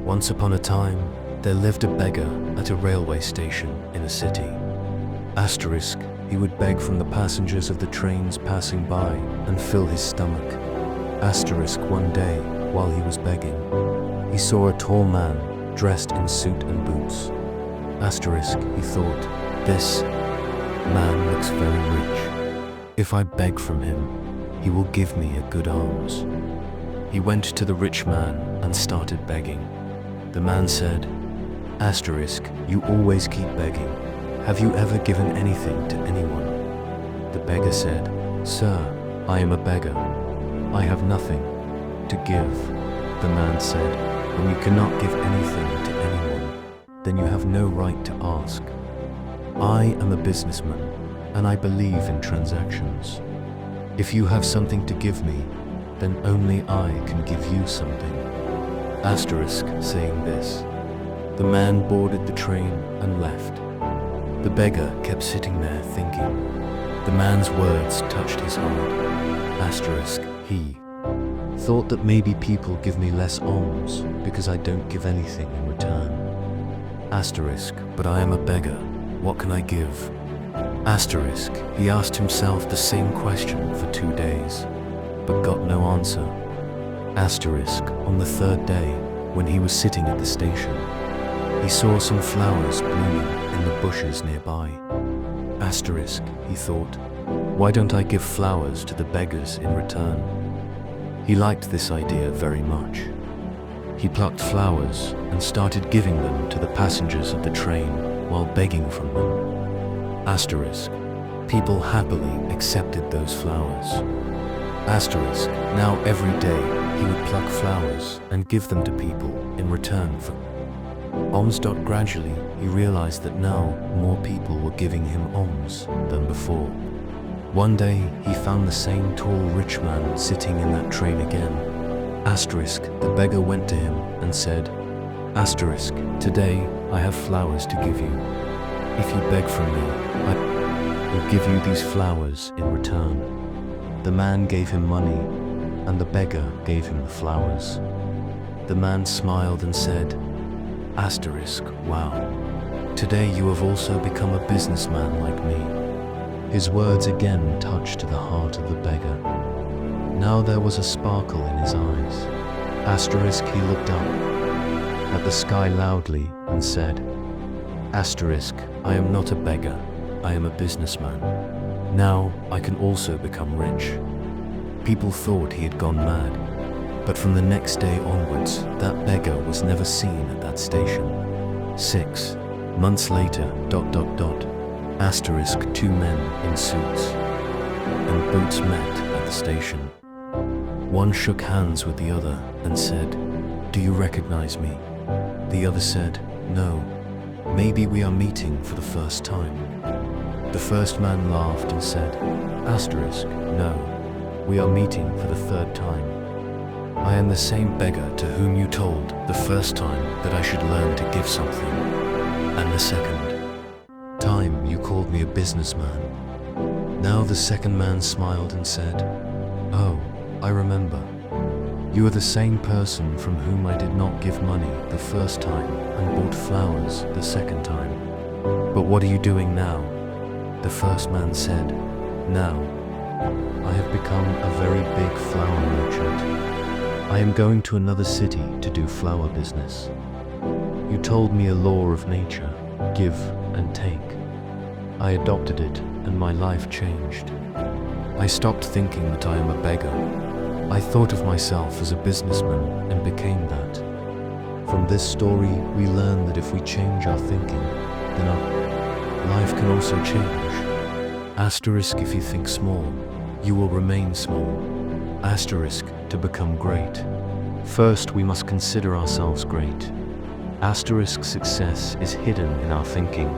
Once upon a time, there lived a beggar at a railway station in a city. Asterisk, he would beg from the passengers of the trains passing by and fill his stomach. Asterisk, one day, while he was begging, he saw a tall man dressed in suit and boots. Asterisk, he thought, this man looks very rich. If I beg from him, he will give me a good alms. He went to the rich man and started begging. The man said, Asterisk, you always keep begging. Have you ever given anything to anyone? The beggar said, Sir, I am a beggar. I have nothing to give. The man said, when you cannot give anything to anyone, then you have no right to ask. I am a businessman, and I believe in transactions. If you have something to give me, then only I can give you something. Asterisk, saying this, the man boarded the train and left. The beggar kept sitting there thinking. The man's words touched his heart. Asterisk, he thought that maybe people give me less alms because I don't give anything in return. Asterisk, but I am a beggar. What can I give? Asterisk, he asked himself the same question for 2 days, but got no answer. Asterisk, on the third day, when he was sitting at the station, he saw some flowers blooming in the bushes nearby. Asterisk, he thought, why don't I give flowers to the beggars in return? He liked this idea very much. He plucked flowers and started giving them to the passengers of the train while begging from them. Asterisk, people happily accepted those flowers. Asterisk, now every day he would pluck flowers and give them to people in return for alms. Gradually, he realized that now more people were giving him alms than before. One day, he found the same tall rich man sitting in that train again. Asterisk, the beggar went to him and said, Asterisk, today I have flowers to give you. If you beg from me, I will give you these flowers in return. The man gave him money, and the beggar gave him the flowers. The man smiled and said, Asterisk, wow, today you have also become a businessman like me. His words again touched the heart of the beggar. Now there was a sparkle in his eyes. Asterisk, he looked up at the sky loudly and said, Asterisk, I am not a beggar, I am a businessman. Now I can also become rich. People thought he had gone mad, but from the next day onwards, that beggar was never seen at that station. 6 months later, ... Asterisk, 2 men in suits and boots met at the station. One shook hands with the other and said, Do you recognize me? The other said, No, maybe we are meeting for the first time. The first man laughed and said, Asterisk, no, we are meeting for the 3rd time. I am the same beggar to whom you told the first time that I should learn to give something, and the second time you called me a businessman. Now the second man smiled and said, Oh, I remember. You are the same person from whom I did not give money the first time and bought flowers the second time. But what are you doing now? The first man said, Now, I have become a very big flower merchant. I am going to another city to do flower business. You told me a law of nature, give and take. I adopted it and my life changed. I stopped thinking that I am a beggar. I thought of myself as a businessman and became that. From this story, we learn that if we change our thinking, then our life can also change. Asterisk, if you think small, you will remain small. Asterisk, to become great, first we must consider ourselves great. Asterisk, success is hidden in our thinking.